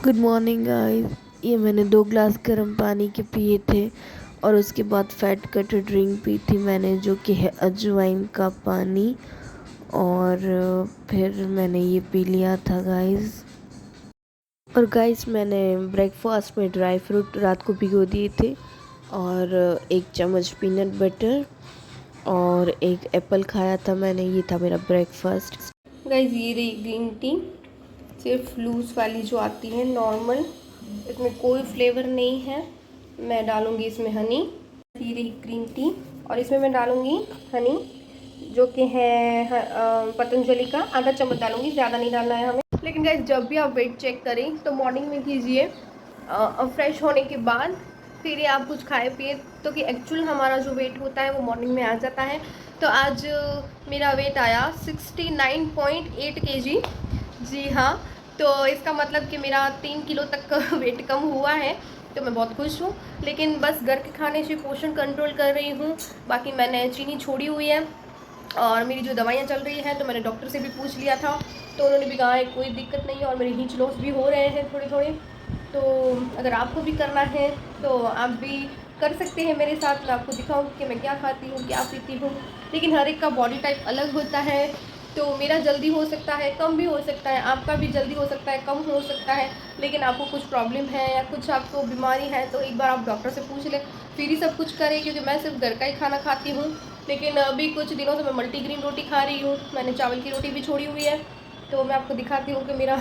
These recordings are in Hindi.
Good morning guys. ये मैंने 2 ग्लास गर्म पानी के पिए थे और उसके बाद फैट कट ड्रिंक पी थी मैंने, जो कि है अजवाइन का पानी। और फिर मैंने ये पी लिया था गाइस। और गाइस मैंने ब्रेकफास्ट में ड्राई फ्रूट रात को भिगो दिए थे और 1 चम्मच पीनट बटर और एक एप्पल खाया था मैंने। ये था मेरा ब्रेकफास्ट गाइस। ये रही ग्रीन टी, सिर्फ लूज वाली जो आती है नॉर्मल, इसमें कोई फ्लेवर नहीं है। मैं डालूंगी इसमें हनी। ये रही ग्रीन टी और इसमें मैं डालूंगी हनी, जो कि है पतंजलि का। आधा चम्मच डालूंगी, ज़्यादा नहीं डालना है हमें। लेकिन गाइस जब भी आप वेट चेक करें तो मॉर्निंग में कीजिए, फ्रेश होने के बाद फिर ये आप कुछ खाए पिए, तो कि एक्चुअल हमारा जो वेट होता है वो मॉर्निंग में आ जाता है। तो आज मेरा वेट आया 69.8 kg। जी हाँ, तो इसका मतलब कि मेरा 3 किलो तक का वेट कम हुआ है, तो मैं बहुत खुश हूँ। लेकिन बस घर के खाने से पोषण कंट्रोल कर रही हूँ। बाकी मैंने चीनी छोड़ी हुई है और मेरी जो दवाइयाँ चल रही हैं, तो मैंने डॉक्टर से भी पूछ लिया था, तो उन्होंने भी कहा है कोई दिक्कत नहीं है। और मेरे हीच लॉस भी हो रहे हैं थोड़े थोड़े। तो अगर आपको भी करना है तो आप भी कर सकते हैं मेरे साथ। मैं आपको दिखाऊँ कि मैं क्या खाती हूँ, क्या पीती हूँ। लेकिन हर एक का बॉडी टाइप अलग होता है, तो मेरा जल्दी हो सकता है, कम भी हो सकता है। आपका भी जल्दी हो सकता है, कम हो सकता है। लेकिन आपको कुछ प्रॉब्लम है या कुछ आपको बीमारी है तो एक बार आप डॉक्टर से पूछ लें, फिर ही सब कुछ करें। क्योंकि मैं सिर्फ घर का ही खाना खाती हूँ। लेकिन अभी कुछ दिनों से मैं मल्टीग्रेन रोटी खा रही हूँ। मैंने चावल की रोटी भी छोड़ी हुई है। तो मैं आपको दिखाती हूँ कि मेरा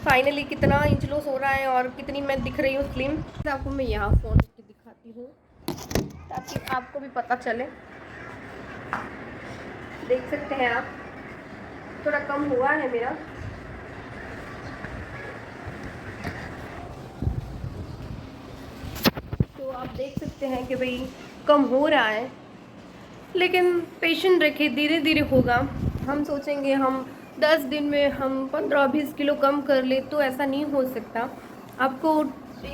फाइनली कितना इंच लॉस हो रहा है और कितनी मैं दिख रही हूँ स्लिम। आपको मैं यहाँ फ़ोन करके दिखाती हूँ ताकि आपको भी पता चले। देख सकते हैं आप, थोड़ा कम हुआ है मेरा। तो आप देख सकते हैं कि भाई कम हो रहा है। लेकिन पेशेंट रखे, धीरे धीरे होगा। हम सोचेंगे हम 10 दिन में हम 15-20 किलो कम कर ले, तो ऐसा नहीं हो सकता। आपको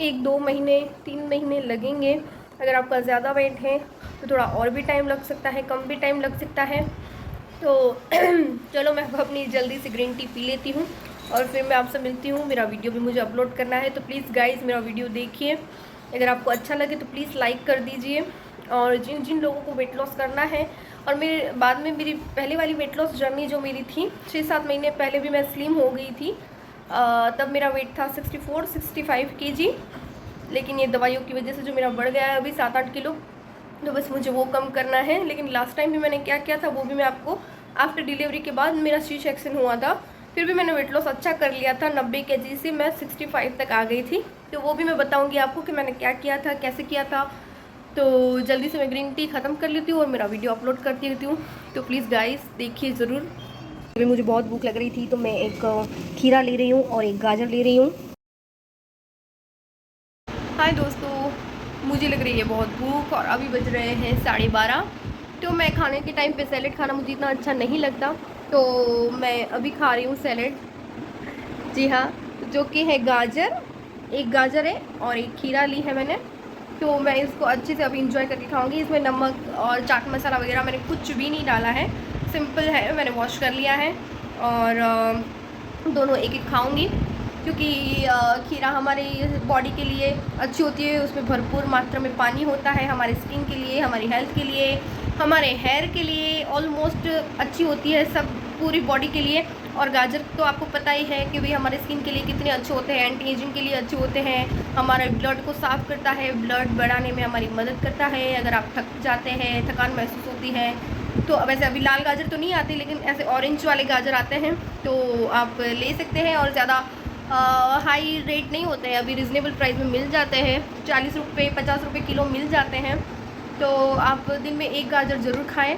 1-2 महीने 3 महीने लगेंगे। अगर आपका ज़्यादा वेट है तो थोड़ा और भी टाइम लग सकता है, कम भी टाइम लग सकता है। तो चलो मैं अपनी जल्दी से ग्रीन टी पी लेती हूँ और फिर मैं आपसे मिलती हूँ। मेरा वीडियो भी मुझे अपलोड करना है, तो प्लीज़ गाइस मेरा वीडियो देखिए। अगर आपको अच्छा लगे तो प्लीज़ लाइक कर दीजिए। और जिन जिन लोगों को वेट लॉस करना है, और मेरे बाद में मेरी पहले वाली वेट लॉस जर्नी जो मेरी थी, 6-7 महीने पहले भी मैं स्लिम हो गई थी। तब मेरा वेट था 64-65 kg। लेकिन ये दवाइयों की वजह से जो मेरा बढ़ गया है अभी 7-8 किलो, तो बस मुझे वो कम करना है। लेकिन लास्ट टाइम भी मैंने क्या किया था वो भी मैं आपको, आफ्टर डिलीवरी के बाद मेरा सी सेक्शन हुआ था, फिर भी मैंने वेट लॉस अच्छा कर लिया था। 90 kg से मैं 65 तक आ गई थी। तो वो भी मैं बताऊंगी आपको कि मैंने क्या किया था, कैसे किया था। तो जल्दी से मैं ग्रीन टी ख़त्म कर लेती हूँ और मेरा वीडियो अपलोड करती रहती हूँ। तो प्लीज़ गाइस देखिए ज़रूर। अभी मुझे बहुत भूख लग रही थी, तो मैं एक खीरा ले रही हूँ और एक गाजर ले रही हूँ। हाय दोस्तों, मुझे लग रही है बहुत भूख और अभी बज रहे हैं 12:30। तो मैं खाने के टाइम पे सैलेड खाना मुझे इतना अच्छा नहीं लगता, तो मैं अभी खा रही हूँ सैलेड। जी हाँ, जो कि है गाजर, एक गाजर है और एक खीरा ली है मैंने। तो मैं इसको अच्छे से अभी इंजॉय करके खाऊंगी। इसमें नमक और चाट मसाला वगैरह मैंने कुछ भी नहीं डाला है, सिंपल है। मैंने वॉश कर लिया है और दोनों एक एक खाऊंगी। क्योंकि खीरा हमारे बॉडी के लिए अच्छी होती है, उसमें भरपूर मात्रा में पानी होता है। हमारे स्किन के लिए, हमारी हेल्थ के लिए, हमारे हेयर के लिए ऑलमोस्ट अच्छी होती है, सब पूरी बॉडी के लिए। और गाजर तो आपको पता ही है कि भाई हमारे स्किन के लिए कितने अच्छे होते हैं, एंटी एजिंग के लिए अच्छे होते हैं। हमारे ब्लड को साफ़ करता है, ब्लड बढ़ाने में हमारी मदद करता है। अगर आप थक जाते हैं, थकान महसूस होती है, तो वैसे अभी लाल गाजर तो नहीं आती, लेकिन ऐसे ऑरेंज वाले गाजर आते हैं, तो आप ले सकते हैं। और ज़्यादा हाई रेट नहीं होते हैं, अभी रिजनेबल प्राइस में मिल जाते हैं। 40 रुपये 50 रुपये किलो मिल जाते हैं। तो आप दिन में एक गाजर ज़रूर खाएं।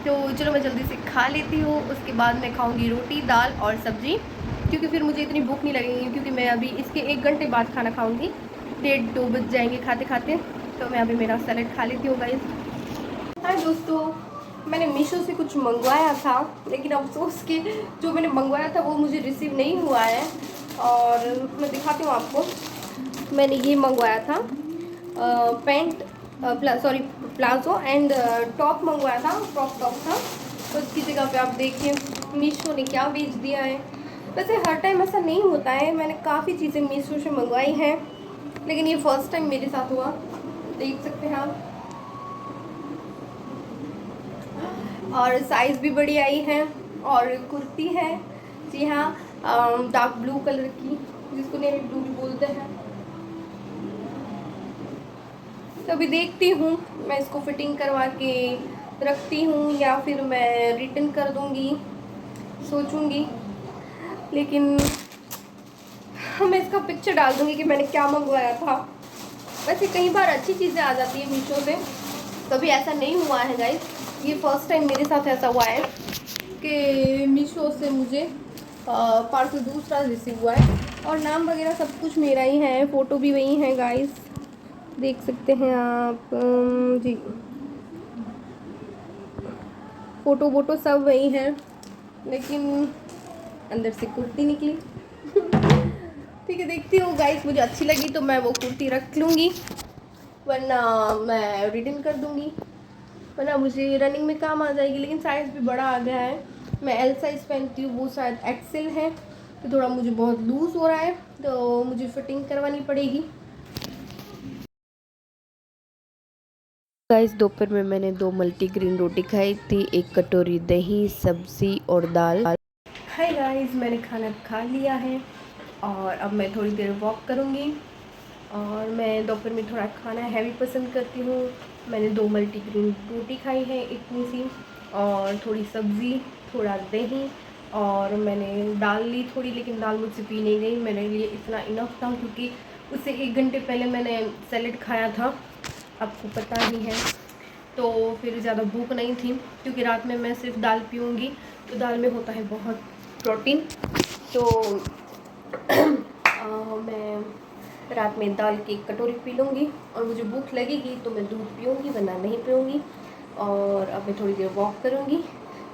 तो चलो मैं जल्दी से खा लेती हूँ, उसके बाद मैं खाऊंगी रोटी, दाल और सब्ज़ी। क्योंकि फिर मुझे इतनी भूख नहीं लगेगी, क्योंकि मैं अभी इसके 1 घंटे बाद खाना खाऊंगी। 1:30-2 बज जाएंगे खाते खाते। तो मैं अभी मेरा सैलेड खा लेती हूँ गाइस। हाय दोस्तों, मैंने मीशो से कुछ मंगवाया था, लेकिन अफसोस कि जो मैंने मंगवाया था वो मुझे रिसीव नहीं हुआ है। और मैं दिखाती हूँ आपको। मैंने ये मंगवाया था pant, sorry palazzo and top मंगवाया था, क्रॉप टॉप था। तो इसकी जगह पे आप देखिए मीशो ने क्या बेच दिया है। वैसे हर टाइम ऐसा नहीं होता है, मैंने काफ़ी चीज़ें मीशो से मंगवाई हैं, लेकिन ये फर्स्ट टाइम मेरे साथ हुआ। देख सकते हैं आप, और साइज़ भी बड़ी आई है। और कुर्ती है, जी हाँ, डार्क ब्लू कलर की, जिसको नेवी ब्लू भी बोलते हैं। तो अभी देखती हूँ मैं इसको फिटिंग करवा के रखती हूँ या फिर मैं रिटर्न कर दूँगी, सोचूँगी। लेकिन मैं इसका पिक्चर डाल दूँगी कि मैंने क्या मंगवाया था। वैसे कई बार अच्छी चीज़ें आ जाती है मीशो से, कभी ऐसा नहीं हुआ है गाइस। ये फर्स्ट टाइम मेरे साथ ऐसा हुआ है कि मीशो से मुझे पार्सल दूसरा रिसीव हुआ है, और नाम वगैरह सब कुछ मेरा ही है, फ़ोटो भी वही है गाइस, देख सकते हैं आप। जी, फ़ोटो वोटो सब वही है, लेकिन अंदर से कुर्ती निकली। ठीक है, देखती हूँ गाइस, मुझे अच्छी लगी तो मैं वो कुर्ती रख लूँगी, वरना मैं रिटर्न कर दूँगी, वरना मुझे रनिंग में काम आ जाएगी। लेकिन साइज़ भी बड़ा आ गया है, मैं एल साइज़ पहनती हूँ, वो शायद एक्सेल है, तो थोड़ा मुझे बहुत लूज़ हो रहा है, तो मुझे फिटिंग करवानी पड़ेगी। गाइस दोपहर में मैंने 2 मल्टीग्रेन रोटी खाई थी, 1 कटोरी दही, सब्जी और दाल। हाय गाइस, मैंने खाना खा लिया है और अब मैं थोड़ी देर वॉक करूँगी। और मैं दोपहर में थोड़ा खाना हैवी पसंद करती हूँ। मैंने 2 मल्टीग्रेन रोटी खाई है इतनी सी, और थोड़ी सब्ज़ी, थोड़ा दही, और मैंने दाल ली थोड़ी, लेकिन दाल मुझसे पी नहीं गई, मेरे लिए इतना इनफ था, क्योंकि उससे 1 घंटे पहले मैंने सैलेड खाया था, आपको पता ही है। तो फिर ज़्यादा भूख नहीं थी, क्योंकि रात में मैं सिर्फ दाल पीऊँगी, तो दाल में होता है बहुत प्रोटीन। तो मैं रात में दाल की 1 कटोरी पी लूँगी, और मुझे भूख लगेगी तो मैं दूध पीऊँगी, वरना नहीं पीऊँगी। और अब मैं थोड़ी देर वॉक करूँगी,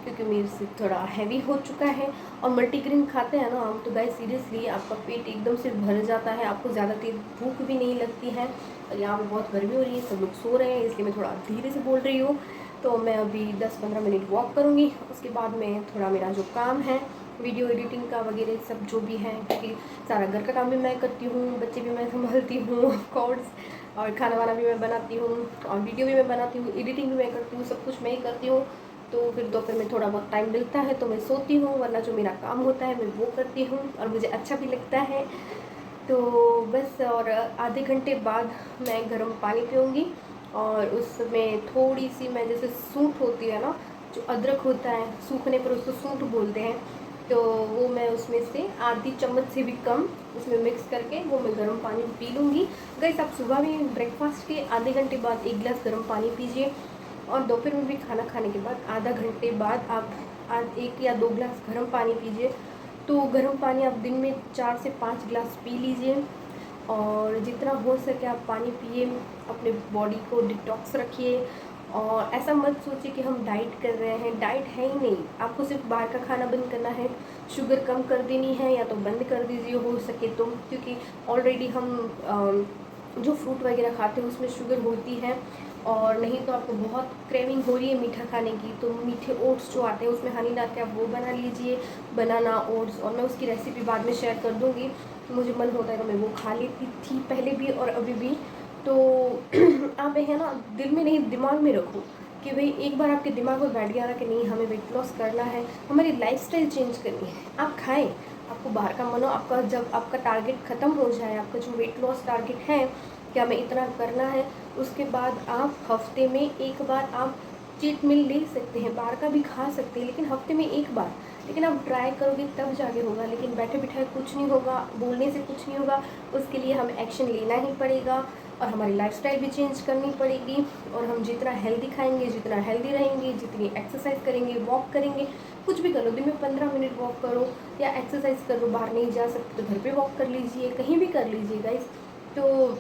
क्योंकि मेरे से थोड़ा हैवी हो चुका है। और मल्टीग्रेन खाते हैं ना हम, तो गाइस सीरियसली आपका पेट एकदम से भर जाता है, आपको ज़्यादा तेज भूख भी नहीं लगती है। और यहाँ पे बहुत गर्मी हो रही है, सब लोग सो रहे हैं, इसलिए मैं थोड़ा धीरे से बोल रही हूँ। तो मैं अभी 10-15 मिनट वॉक करूँगी, उसके बाद में थोड़ा मेरा जो काम है वीडियो एडिटिंग का वगैरह सब जो भी है, क्योंकि सारा घर का काम भी मैं करती हूँ, बच्चे भी मैं संभालती हूँ कोर्स, और खाना वाना भी मैं बनाती हूँ, और वीडियो भी मैं बनाती हूँ, एडिटिंग भी मैं करती हूँ, सब कुछ मैं ही करती हूँ। तो फिर दोपहर में थोड़ा बहुत टाइम मिलता है तो मैं सोती हूँ, वरना जो मेरा काम होता है मैं वो करती हूँ, और मुझे अच्छा भी लगता है। तो बस, और आधे घंटे बाद मैं गर्म पानी पीऊँगी, और उसमें थोड़ी सी, मैं जैसे सूंठ होती है ना, जो अदरक होता है, सूखने पर उसको सूंठ बोलते हैं, तो वो मैं उसमें से आधी चम्मच से भी कम उसमें मिक्स करके वो मैं गर्म पानी पी लूँगी। गाइस, आप सुबह में ब्रेकफास्ट के आधे घंटे बाद 1 गिलास गर्म पानी पीजिए, और दोपहर में भी खाना खाने के बाद आधा घंटे बाद आप 1 या 2 गिलास गर्म पानी पीजिए। तो गर्म पानी आप दिन में 4 से 5 गिलास पी लीजिए, और जितना हो सके आप पानी पिए, अपने बॉडी को डिटॉक्स रखिए। और ऐसा मत सोचिए कि हम डाइट कर रहे हैं, डाइट है ही नहीं, आपको सिर्फ बाहर का खाना बंद करना है, शुगर कम कर देनी है, या तो बंद कर दीजिए हो सके तो, क्योंकि ऑलरेडी हम जो फ्रूट वगैरह खाते हैं उसमें शुगर होती है। और नहीं तो आपको बहुत क्रेविंग हो रही है मीठा खाने की, तो मीठे ओट्स जो आते हैं उसमें हनी डाल के आप वो बना लीजिए, बनाना ओट्स, और मैं उसकी रेसिपी बाद में शेयर कर दूँगी। मुझे मन होता है तो मैं वो खा लेती थी पहले भी और अभी भी। तो आप है ना, दिल में नहीं दिमाग में रखो कि भाई एक बार आपके दिमाग में बैठ गया ना कि नहीं हमें वेट लॉस करना है, हमारी लाइफस्टाइल चेंज करनी है, आप खाएं, आपको बाहर का मन हो, आपका जब आपका टारगेट ख़त्म हो जाए, आपका जो वेट लॉस टारगेट है कि हमें इतना करना है, उसके बाद आप हफ्ते में 1 बार आप चीट मील ले सकते हैं, बाहर का भी खा सकते हैं, लेकिन हफ्ते में 1 बार। लेकिन आप ट्राई करोगे तब जाके होगा, लेकिन बैठे बिठाए कुछ नहीं होगा, बोलने से कुछ नहीं होगा, उसके लिए हमें एक्शन लेना ही पड़ेगा, और हमारी लाइफस्टाइल भी चेंज करनी पड़ेगी। और हम जितना हेल्दी खाएंगे, जितना हेल्दी रहेंगे, जितनी एक्सरसाइज करेंगे, वॉक करेंगे, कुछ भी कर लो, दिन में 15 मिनट वॉक करो या एक्सरसाइज करो, बाहर नहीं जा सकते तो घर पे वॉक कर लीजिए, कहीं भी कर लीजिए गाइस, तो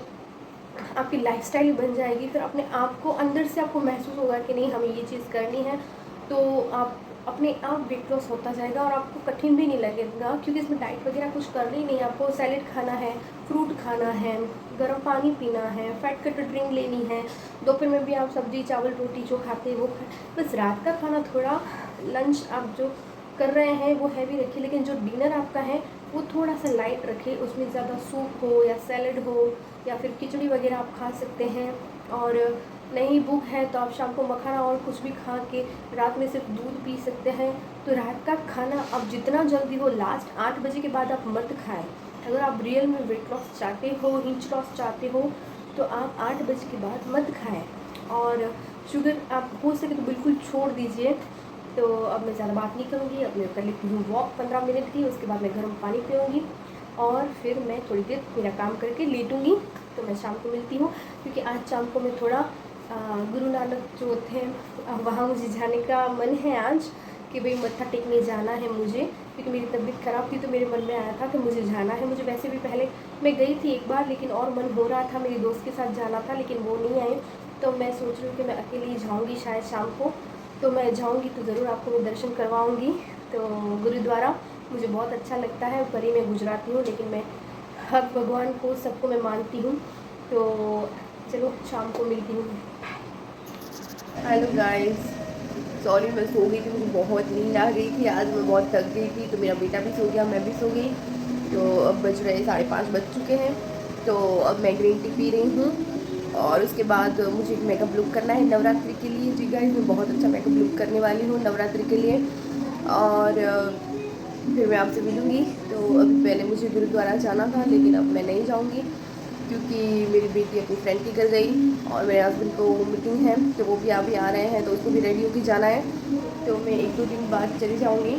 आपकी लाइफस्टाइल बन जाएगी। फिर अपने आप को अंदर से आपको महसूस होगा कि नहीं हमें ये चीज़ करनी है, तो आप अपने आप वेट लॉस होता जाएगा, और आपको कठिन भी नहीं लगेगा, क्योंकि इसमें डाइट वगैरह कुछ करना ही नहीं है, आपको सैलेड खाना है, फ्रूट खाना है, गर्म पानी पीना है, फैट कटर ड्रिंक लेनी है, दोपहर में भी आप सब्जी चावल रोटी जो खाते हैं वो बस रात का खाना थोड़ा लंच आप जो कर रहे हैं वो हैवी रखिए, लेकिन जो डिनर आपका है वो थोड़ा सा लाइट रखिए, उसमें ज़्यादा सूप हो या सैलड हो या फिर खिचड़ी वगैरह आप खा सकते हैं। और नहीं भूख है तो आप शाम को मखाना और कुछ भी खा के रात में सिर्फ दूध पी सकते हैं। तो रात का खाना आप जितना जल्दी हो, लास्ट 8 बजे के बाद आप मत खाएं। अगर आप रियल में वेट लॉस चाहते हो, हिंच लॉस चाहते हो, तो आप 8 बजे के बाद मत खाएं। और शुगर आप हो सके तो बिल्कुल छोड़ दीजिए। तो अब मैं ज़्यादा बात नहीं करूँगी, अब मैं कर लेती हूँ वॉक 15 मिनट की, उसके बाद मैं गर्म पानी पीऊँगी और फिर मैं थोड़ी देर मेरा काम करके लेटूँगी। तो मैं शाम को मिलती हूँ, क्योंकि आज शाम को मैं थोड़ा गुरु नानक चौथ है, वहाँ मुझे जाने का मन है आज, कि भाई मत्था टेकने जाना है मुझे, क्योंकि मेरी तबीयत ख़राब थी तो मेरे मन में आया था कि मुझे जाना है। मुझे वैसे भी पहले मैं गई थी एक बार, लेकिन और मन हो रहा था मेरी दोस्त के साथ जाना था, लेकिन वो नहीं आए। तो मैं सोच रही हूँ कि मैं अकेली ही जाऊँगी शायद शाम को। तो मैं जाऊँगी तो ज़रूर आपको मैं दर्शन करवाऊँगी। तो गुरुद्वारा मुझे बहुत अच्छा लगता है, परी में गुजराती हूँ, लेकिन मैं हर भगवान को सबको मैं मानती हूँ। तो चलो शाम को मिलती हूँ। हेलो गाइस, सॉरी मैं सो गई थी, मुझे बहुत नींद आ गई थी, आज मैं बहुत थक गई थी। तो मेरा बेटा भी सो गया, मैं भी सो गई। तो अब बज रहे 5:30 बज चुके हैं। तो अब मैं ग्रीन टी पी रही हूँ और उसके बाद मुझे एक मेकअप लुक करना है नवरात्रि के लिए। जी गाइस, मैं बहुत अच्छा मेकअप लुक करने वाली हूँ नवरात्रि के लिए। और फिर मैं आपसे मिलूँगी। तो अभी पहले मुझे गुरुद्वारा जाना था, लेकिन अब मैं नहीं जाऊँगी, क्योंकि मेरी बेटी अपनी फ्रेंड के घर गई और मेरे हस्बैंड को मीटिंग है, तो वो भी अभी आ रहे हैं, तो उसको भी रेडी होकर जाना है। तो मैं 1-2 दिन बाद चली जाऊँगी।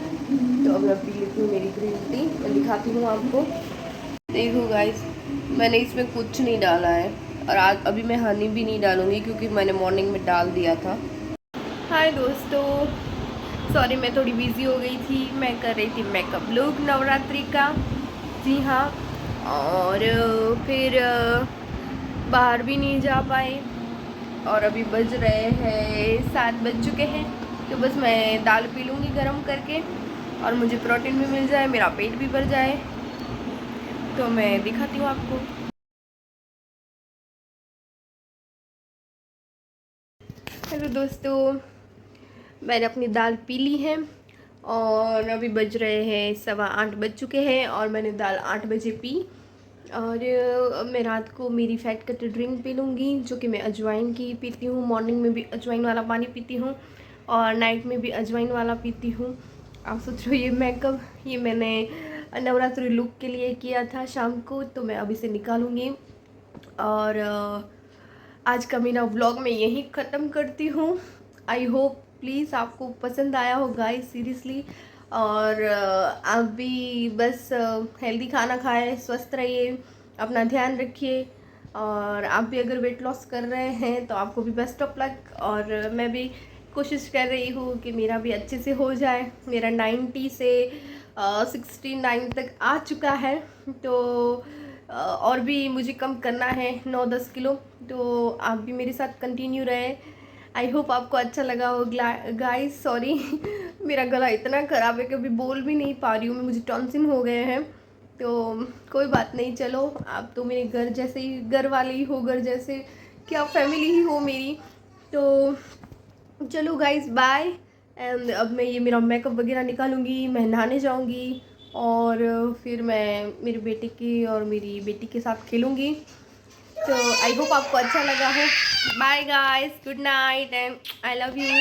तो अब मैं पी लेती हूँ मेरी ग्रीन टी, मैं दिखाती हूँ आपको। देखो गाइस, मैंने इसमें कुछ नहीं डाला है और आज अभी मैं हनी भी नहीं डालूँगी, क्योंकि मैंने मॉर्निंग में डाल दिया था। हाय दोस्तों, सॉरी मैं थोड़ी बिज़ी हो गई थी, मैं कर रही थी मेकअप लुक नवरात्रि का। जी हाँ, और फिर बाहर भी नहीं जा पाए और अभी बज रहे हैं 7 बज चुके हैं। तो बस मैं दाल पी लूँगी गरम करके और मुझे प्रोटीन भी मिल जाए, मेरा पेट भी भर जाए। तो मैं दिखाती हूँ आपको। हेलो दोस्तों, मैंने अपनी दाल पी ली है और अभी बज रहे हैं 7:15 बज चुके हैं और मैंने दाल 8 बजे पी। और मैं रात को मेरी फ़ैट कट ड्रिंक पी लूँगी, जो कि मैं अजवाइन की पीती हूँ। मॉर्निंग में भी अजवाइन वाला पानी पीती हूँ और नाइट में भी अजवाइन वाला पीती हूँ। आप सोच रहे हो ये मेकअप, ये मैंने नवरात्रि लुक के लिए किया था शाम को, तो मैं अभी से निकालूँगी। और आज का मेरा व्लॉग मैं यहीं ख़त्म करती हूँ। आई होप प्लीज़ आपको पसंद आया हो गाइस, सीरियसली। और आप भी बस हेल्दी खाना खाएं, स्वस्थ रहिए, अपना ध्यान रखिए। और आप भी अगर वेट लॉस कर रहे हैं तो आपको भी बेस्ट ऑफ लक। और मैं भी कोशिश कर रही हूँ कि मेरा भी अच्छे से हो जाए। मेरा 90 से 69 तक आ चुका है, तो और भी मुझे कम करना है 9-10 किलो। तो आप भी मेरे साथ कंटिन्यू रहे। आई होप आपको अच्छा लगा हो गाइस। सॉरी मेरा गला इतना ख़राब है कि अभी बोल भी नहीं पा रही हूँ मैं, मुझे टॉन्सिल हो गए हैं। तो कोई बात नहीं, चलो आप तो मेरे घर जैसे ही, घर वाले ही हो, घर जैसे कि आप फैमिली ही हो मेरी। तो चलो गाइस, बाय। एंड अब मैं ये मेरा मेकअप वगैरह निकालूंगी, मैं नहाने जाऊंगी और फिर मैं मेरे बेटे की और मेरी बेटी के साथ खेलूंगी। तो आई होप आपको अच्छा लगा हो। Bye guys, good night and I love you.